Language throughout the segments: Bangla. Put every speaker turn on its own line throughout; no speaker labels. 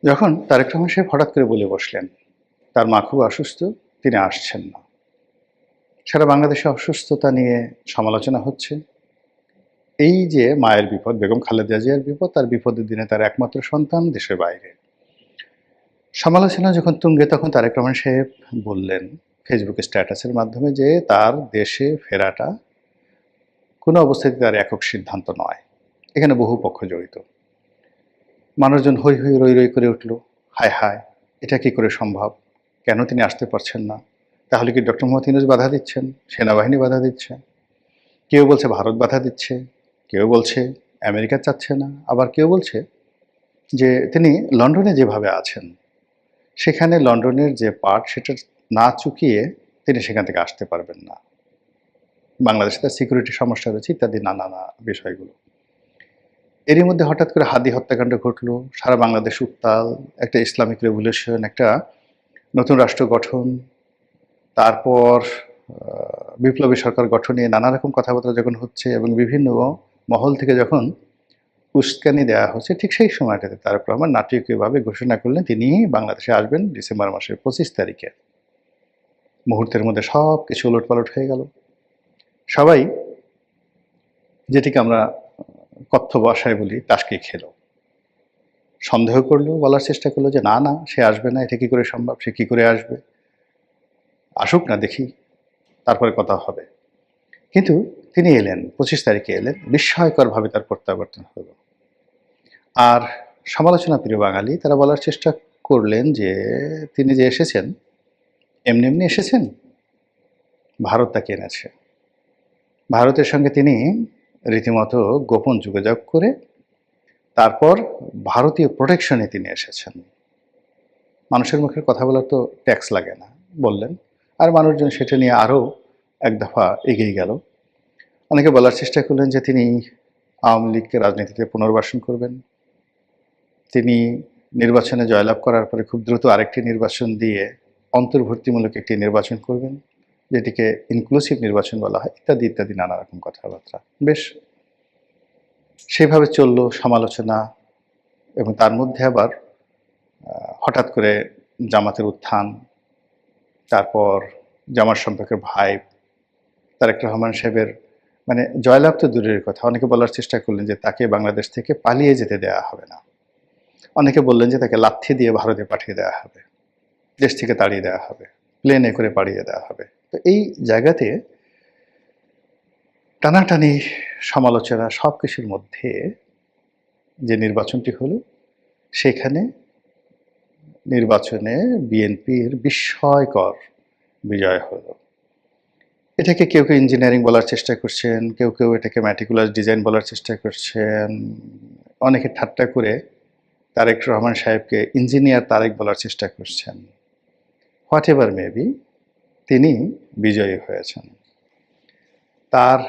যখন তারেক রহমান সাহেব হঠাৎ করে বলে বসলেন তার মা খুব অসুস্থ, তিনি আসছেন না। সারা বাংলাদেশে অসুস্থতা নিয়ে সমালোচনা হচ্ছে। এই যে মায়ের বিপদ, বেগম খালেদা জিয়ার বিপদ, তার বিপদের দিনে তার একমাত্র সন্তান দেশের বাইরে। সমালোচনা যখন তুঙ্গে, তখন তারেক রহমান সাহেব বললেন ফেসবুকে স্ট্যাটাসের মাধ্যমে যে তার দেশে ফেরাটা কোনো অবস্থাতেই তার একক সিদ্ধান্ত নয়। এখানে বহু পক্ষ জড়িত। মানুষজন হৈ হৈ রই রই করে উঠল, হায় হায়, এটা কি করে সম্ভব? কেন তিনি আসতে পারছেন না? তাহলে কি ডক্টর মোহাম্মদ ইউনূস বাধা দিচ্ছেন? সেনাবাহিনী বাধা দিচ্ছে? কেউ বলছে ভারত বাধা দিচ্ছে, কেউ বলছে আমেরিকা চাচ্ছে না, আবার কেউ বলছে যে তিনি লন্ডনে যেভাবে আছেন সেখানে লন্ডনের যে পার্ট সেটা না চুকিয়ে তিনি সেখান থেকে আসতে পারবেন না, বাংলাদেশে তার সিকিউরিটি সমস্যা রয়েছে ইত্যাদি নানা বিষয়গুলো। এরই মধ্যে হঠাৎ করে হাদি হত্যাকাণ্ড ঘটলো, সারা বাংলাদেশ উত্তাল, একটা ইসলামিক রেভলিউশন, একটা নতুন রাষ্ট্র গঠন, তারপর বিপ্লবী সরকার গঠন নিয়ে নানা রকম কথাবার্তা যখন হচ্ছে এবং বিভিন্ন মহল থেকে যখন উস্কানি দেওয়া হচ্ছে, ঠিক সেই সময়টাতে তারেক রহমান নাটকীয়ভাবে ঘোষণা করলেন তিনি বাংলাদেশে আসবেন ডিসেম্বর মাসের 25 তারিখে। মুহূর্তের মধ্যে সব কিছু উলটপালট হয়ে গেল। সবাই, যেটিকে আমরা কথ্য ভাষায় বলি, টাসকি খেলো। সন্দেহ করলো, বলার চেষ্টা করলো যে না না, সে আসবে না, এটা কী করে সম্ভব, সে কী করে আসবে, আসুক না দেখি, তারপরে কথা হবে। কিন্তু তিনি এলেন, 25 তারিখে এলেন, বিস্ময়করভাবে তার প্রত্যাবর্তন হলো। আর সমালোচনা প্রিয় বাঙালি তারা বলার চেষ্টা করলেন যে তিনি যে এসেছেন এমনি এমনি এসেছেন, ভারত তাকে এনেছে। ভারতের সঙ্গে তিনি রীতিমতো গোপন যোগাযোগ করে তারপর ভারতীয় প্রোটেকশনে তিনি এসেছেন। মানুষের মুখের কথা বলার তো ট্যাক্স লাগে না বললেন, আর মানুষজন সেটা নিয়ে আরও এক দফা এগিয়ে গেল। অনেকে বলার চেষ্টা করলেন যে তিনি আওয়ামী লীগকে রাজনীতিতে পুনর্বাসন করবেন, তিনি নির্বাচনে জয়লাভ করার পরে খুব দ্রুত আরেকটি নির্বাচন দিয়ে অন্তর্ভুক্তিমূলক একটি নির্বাচন করবেন, যেটিকে ইনক্লুসিভ নির্বাচন বলা হয়, ইত্যাদি ইত্যাদি নানা রকম কথাবার্তা। বেশ সেভাবে চলল সমালোচনা। এবং তার মধ্যে আবার হঠাৎ করে জামাতের উত্থান, তারপর জামাত সম্পর্কের ভাই তারেক রহমান সাহেবের মানে জয়লাভ তো দূরের কথা, অনেকে বলার চেষ্টা করলেন যে তাকে বাংলাদেশ থেকে পালিয়ে যেতে দেওয়া হবে না, অনেকে বললেন যে তাকে লাথি দিয়ে ভারতে পাঠিয়ে দেওয়া হবে, দেশ থেকে তাড়িয়ে দেওয়া হবে, প্লেনে করে পাঠিয়ে দেওয়া হবে। তো এই জায়গাতে টানাটানি সমালোচনা সব কিছুর মধ্যে যে নির্বাচনটি হলো, সেখানে নির্বাচনে বিএনপির বিস্ময়কর বিজয় হলো। এটাকে কেউ কেউ ইঞ্জিনিয়ারিং বলার চেষ্টা করছেন, কেউ কেউ এটাকে ম্যাটিকুলাস ডিজাইন বলার চেষ্টা করছেন, অনেকে ঠাট্টা করে তারেক রহমান সাহেবকে ইঞ্জিনিয়ার তারেক বলার চেষ্টা করছেন। হোয়াট এভার মেবি, তিনি বিজয়ী হয়েছেন। তার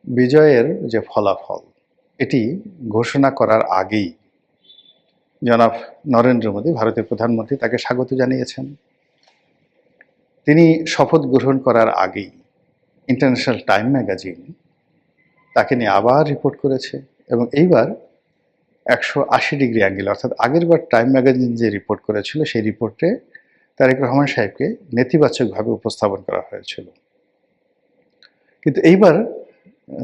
বিজয়ের যে ফলাফল, এটি ঘোষণা করার আগেই জনাব নরেন্দ্র মোদী, ভারতের প্রধানমন্ত্রী, তাকে স্বাগত জানিয়েছেন। তিনি শপথ গ্রহণ করার আগেই ইন্টারন্যাশনাল টাইম ম্যাগাজিন তাকে নিয়ে আবার রিপোর্ট করেছে, এবং এইবার 180 ডিগ্রি অ্যাঙ্গেল, অর্থাৎ আগেরবার টাইম ম্যাগাজিন যে রিপোর্ট করেছিল সেই রিপোর্টে তারেক রহমান সাহেবকে নেতিবাচকভাবে উপস্থাপন করা হয়েছিল। কিন্তু এইবার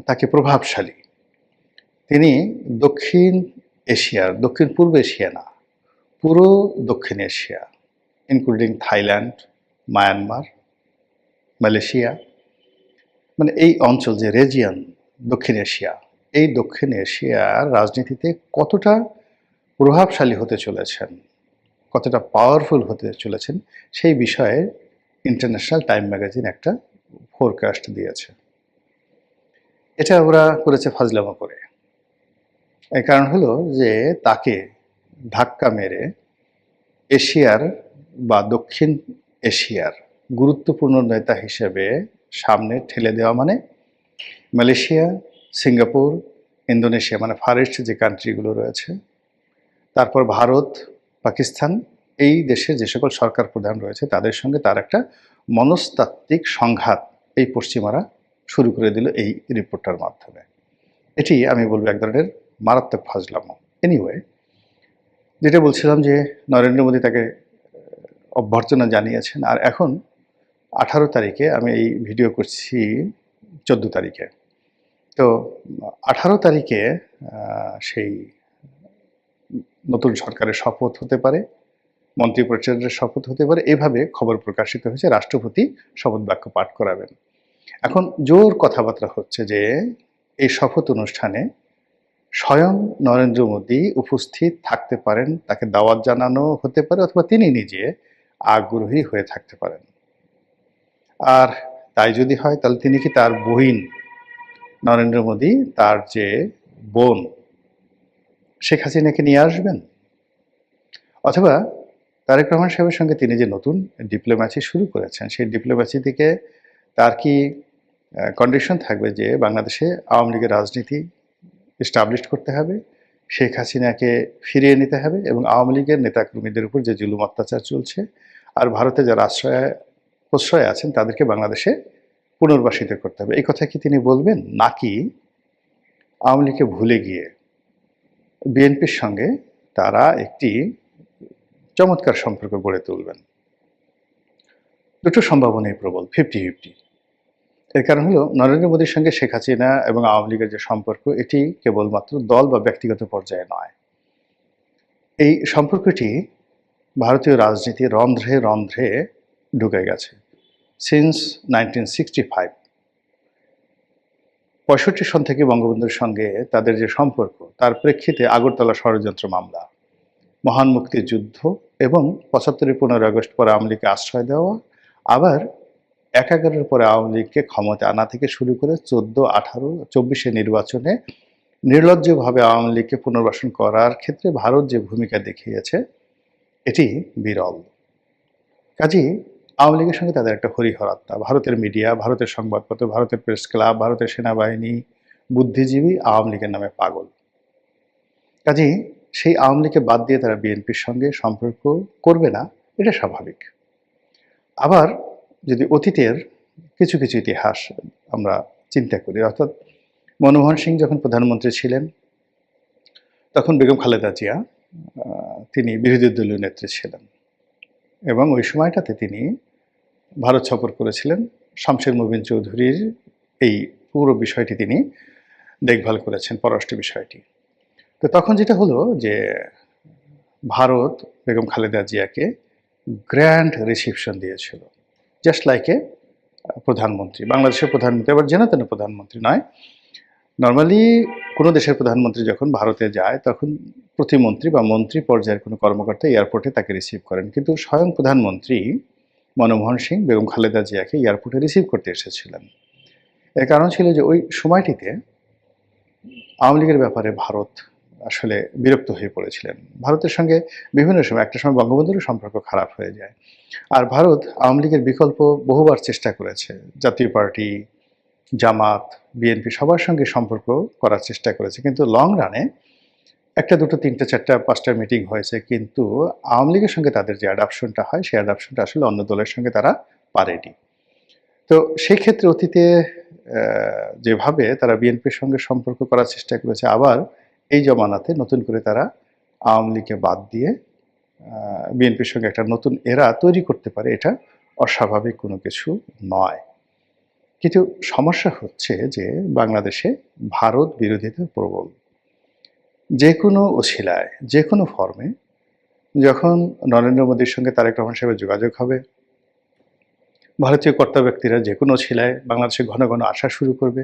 তাকে প্রভাবশালী, তিনি দক্ষিণ এশিয়ার, দক্ষিণ পূর্ব এশিয়া না, পুরো দক্ষিণ Asia including Thailand, Myanmar, Malaysia, মানে এই অঞ্চল যে রেজিয়ন দক্ষিণ এশিয়া, এই দক্ষিণ এশিয়ার রাজনীতিতে কতটা প্রভাবশালী হতে চলেছেন, কতটা পাওয়ারফুল হতে চলেছেন, সেই বিষয়ে ইন্টারন্যাশনাল টাইম ম্যাগাজিন একটা ফোরকাস্ট দিয়েছে। এটা ওরা করেছে ফাজলামো করে। এই কারণ হলো যে তাকে ধাক্কা মেরে এশিয়ার বা দক্ষিণ এশিয়ার গুরুত্বপূর্ণ নেতা হিসেবে সামনে ঠেলে দেওয়া মানে মালয়েশিয়া, সিঙ্গাপুর, ইন্দোনেশিয়া, মানে ফার ইস্ট যে কান্ট্রিগুলো রয়েছে, তারপর ভারত, পাকিস্তান, এই দেশের যে সকল সরকার প্রধান রয়েছে তাদের সঙ্গে তার একটা মনস্তাত্ত্বিক সংঘাত এই পশ্চিমারা শুরু করে দিল এই রিপোর্টটার মাধ্যমে। এটি আমি বলবো এক ধরনের মারাত্মক ফাজলামো। এনিওয়ে, যেটা বলছিলাম যে নরেন্দ্র মোদী তাকে অভ্যর্থনা জানিয়েছেন, আর এখন 18 তারিখে, আমি এই ভিডিও করছি 14 তারিখে। তো 18 তারিখে সেই নতুন সরকারের শপথ হতে পারে, মন্ত্রিপরিষদের শপথ হতে পারে, এভাবে খবর প্রকাশিত হয়েছে। রাষ্ট্রপতি শপথ বাক্য পাঠ করাবেন। এখন জোর কথাবার্তা হচ্ছে যে এই শপথ অনুষ্ঠানে স্বয়ং নরেন্দ্র মোদী উপস্থিত থাকতে পারেন, তাকে দাওয়াত জানানো হতে পারে, অথবা তিনি নিজে আগ্রহী হয়ে থাকতে পারেন। আর তাই যদি হয়, তাহলে তিনি কি তার বহিন নরেন্দ্র মোদী, তার যে বোন শেখ হাসিনাকে নিয়ে আসবেন? অথবা তারেক রহমান সাহেবের সঙ্গে তিনি যে নতুন ডিপ্লোম্যাসি শুরু করেছেন, সেই ডিপ্লোম্যাসি থেকে তার কি কন্ডিশন থাকবে যে বাংলাদেশে আওয়ামী লীগের রাজনীতি এস্টাবলিশ করতে হবে, শেখ হাসিনাকে ফিরিয়ে নিতে হবে, এবং আওয়ামী লীগের নেতাকর্মীদের উপর যে জুলুম অত্যাচার চলছে আর ভারতে যারা প্রশ্রয় আছেন তাদেরকে বাংলাদেশে পুনর্বাসিত করতে হবে, এই কথা কি তিনি বলবেন? নাকি আওয়ামী লীগকে ভুলে গিয়ে বিএনপির সঙ্গে তারা একটি চমৎকার সম্পর্ক গড়ে তুলবেন? দুটো সম্ভাবনাই প্রবল, 50-50। এর কারণ হলো, নরেন্দ্র মোদীর সঙ্গে শেখ হাসিনা এবং আওয়ামী লীগের যে সম্পর্ক, এটি কেবলমাত্র দল বা ব্যক্তিগত পর্যায়ে নয়। এই সম্পর্কটি ভারতীয় রাজনীতির রন্ধ্রে রন্ধ্রে ঢুকে গেছে সিন্স 1965। 65 সন থেকে বঙ্গবন্ধুর সঙ্গে তাদের যে সম্পর্ক, তার প্রেক্ষিতে আগরতলা ষড়যন্ত্র মামলা, মহান মুক্তিযুদ্ধ এবং 75-এর 15 আগস্ট পরে আওয়ামী লীগকে আশ্রয় দেওয়া, আবার 11-এর পরে আওয়ামী লীগকে ক্ষমতা আনা থেকে শুরু করে 14, 18, 24-এ নির্বাচনে নির্লজ্জভাবে আওয়ামী লীগকে পুনর্বাসন করার ক্ষেত্রে ভারত যে ভূমিকা দেখিয়েছে, এটি বিরল। কাজেই আওয়ামী লীগের সঙ্গে তাদের একটা হরিহরাত্মা। ভারতের মিডিয়া, ভারতের সংবাদপত্র, ভারতের প্রেস ক্লাব, ভারতের সেনাবাহিনী, বুদ্ধিজীবী আওয়ামী লীগের নামে পাগল। কাজেই সেই আওয়ামী লীগকে বাদ দিয়ে তারা বিএনপির সঙ্গে সম্পর্ক করবে না, এটা স্বাভাবিক। আবার যদি অতীতের কিছু কিছু ইতিহাস আমরা চিন্তা করি, অর্থাৎ মনমোহন সিং যখন প্রধানমন্ত্রী ছিলেন, তখন বেগম খালেদা জিয়া তিনি বিরোধী দলীয় নেত্রী ছিলেন, এবং ওই সময়টাতে তিনি ভারত সফর করেছিলেন। শামসের মুবিন চৌধুরীর এই পুরো বিষয়টি তিনি দেখভাল করেছেন, পররাষ্ট্র বিষয়টি। তো তখন যেটা হলো যে ভারত বেগম খালেদা জিয়াকে গ্র্যান্ড রিসিপশন দিয়েছিল, জাস্ট লাইক এ প্রধানমন্ত্রী। বাংলাদেশের প্রধানমন্ত্রী, আবার যেন তেন প্রধানমন্ত্রী নয়। নর্মালি কোনো দেশের প্রধানমন্ত্রী যখন ভারতে যায়, তখন প্রতিমন্ত্রী বা মন্ত্রী পর্যায়ের কোনো কর্মকর্তা এয়ারপোর্টে তাকে রিসিভ করেন, কিন্তু স্বয়ং প্রধানমন্ত্রী মনমোহন সিং বেগম খালেদা জিয়াকে এয়ারপোর্টে রিসিভ করতে এসেছিলেন। এর কারণ ছিল যে ওই সময়টিতে আওয়ামী লীগের ব্যাপারে ভারত আসলে বিরক্ত হয়ে পড়েছিলেন। ভারতের সঙ্গে বিভিন্ন সময়, একটা সময় বঙ্গবন্ধুরও সম্পর্ক খারাপ হয়ে যায়। আর ভারত আওয়ামী লীগের বিকল্প বহুবার চেষ্টা করেছে, জাতীয় পার্টি, জামাত, বিএনপি সবার সঙ্গে সম্পর্ক করার চেষ্টা করেছে, কিন্তু লং রানে একটা, দুটো, তিনটে, চারটা, পাঁচটা মিটিং হয়েছে, কিন্তু আওয়ামী লীগের সঙ্গে তাদের যে অ্যাডাপশনটা হয়, সেই অ্যাডাপশনটা আসলে অন্য দলের সঙ্গে তারা পারেনি। তো সেই ক্ষেত্রে অতীতে যেভাবে তারা বিএনপির সঙ্গে সম্পর্ক করার চেষ্টা করেছে, আবার এই জমানাতে নতুন করে তারা আওয়ামী লীগকে বাদ দিয়ে বিএনপির সঙ্গে একটা নতুন এরা তৈরি করতে পারে, এটা অস্বাভাবিক কোনো কিছু নয়। কিন্তু সমস্যা হচ্ছে যে বাংলাদেশে ভারত বিরোধিতা প্রবল। যে কোনো অছিলায়, যে কোনো ফর্মে যখন নরেন্দ্র মোদীর সঙ্গে তারেক রহমান সাহেবের যোগাযোগ হবে, ভারতীয় কর্তা ব্যক্তিরা যে কোনো অছিলায় বাংলাদেশে ঘন ঘন আসা শুরু করবে,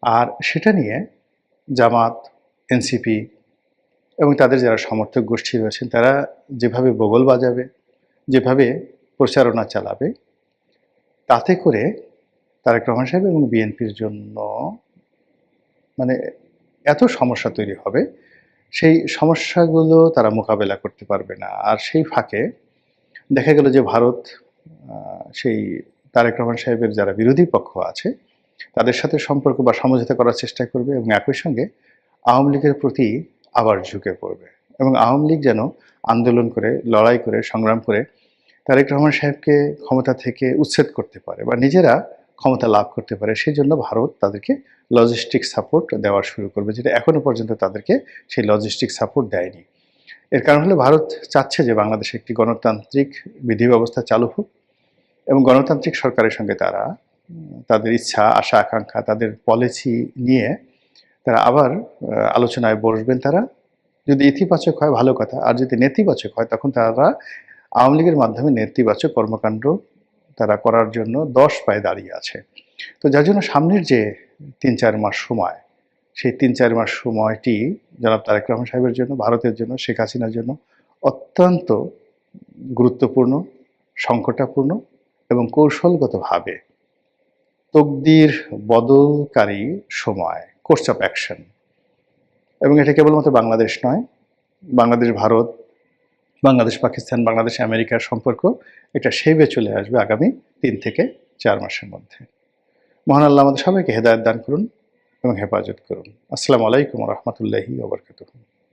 আর সেটা নিয়ে জামাত, এনসিপি এবং তাদের যারা সমর্থক গোষ্ঠী রয়েছেন, তারা যেভাবে বগল বাজাবে, যেভাবে প্রচারণা চালাবে, তাতে করে তারেক রহমান সাহেব এবং বিএনপির জন্য মানে এত সমস্যা তৈরি হবে, সেই সমস্যাগুলো তারা মোকাবেলা করতে পারবে না। আর সেই ফাঁকে দেখা গেল যে ভারত সেই তারেক রহমান সাহেবের যারা বিরোধী পক্ষ আছে, তাদের সাথে সম্পর্ক বা সমঝোতা করার চেষ্টা করবে, এবং একই সঙ্গে আওয়ামী লীগের প্রতি আবার ঝুঁকে পড়বে, এবং আওয়ামী লীগ যেন আন্দোলন করে, লড়াই করে, সংগ্রাম করে তারেক রহমান সাহেবকে ক্ষমতা থেকে উচ্ছেদ করতে পারে বা নিজেরা ক্ষমতা লাভ করতে পারে। সেই জন্য ভারত তাদেরকে লজিস্টিক সাপোর্ট দেওয়া শুরু করবে, যেটা এখনো পর্যন্ত তাদেরকে সেই লজিস্টিক সাপোর্ট দেয়নি। এর কারণ হলো ভারত চাচ্ছে যে বাংলাদেশে একটি গণতান্ত্রিক বিধি ব্যবস্থা চালু হোক এবং গণতান্ত্রিক সরকারের সঙ্গে তারা তাদের ইচ্ছা, আশা, আকাঙ্ক্ষা, তাদের পলিসি নিয়ে তারা আবার আলোচনায় বসবেন তারা। যদি ইতিবাচক হয় ভালো কথা, আর যদি নেতিবাচক হয় তখন তারা আওয়ামী লীগের মাধ্যমে নেতিবাচক কর্মকাণ্ড তারা করার জন্য ১০ পায়ে দাঁড়িয়ে আছে। তো যার জন্য সামনের যে ৩-৪ মাস সময়, সেই ৩-৪ মাস সময়টি জনাব তারেক রহমান সাহেবের জন্য, ভারতের জন্য, শেখ হাসিনার জন্য অত্যন্ত গুরুত্বপূর্ণ, সংকটাপূর্ণ এবং কৌশলগতভাবে তকদির বদলকারী সময়, কোর্স অফ অ্যাকশন। এবং এটা কেবলমাত্র বাংলাদেশ নয়, বাংলাদেশ ভারত, বাংলাদেশ পাকিস্তান, বাংলাদেশ আমেরিকার সম্পর্ক একটা শেইবে চলে আসবে আগামী ৩ থেকে ৪ মাসের মধ্যে। মহান আল্লাহ আমাদের সবাইকে হেদায়েত দান করুন এবং হেফাজত করুন। আসসালামু আলাইকুম ওয়া রাহমাতুল্লাহি ওয়া বারাকাতুহু।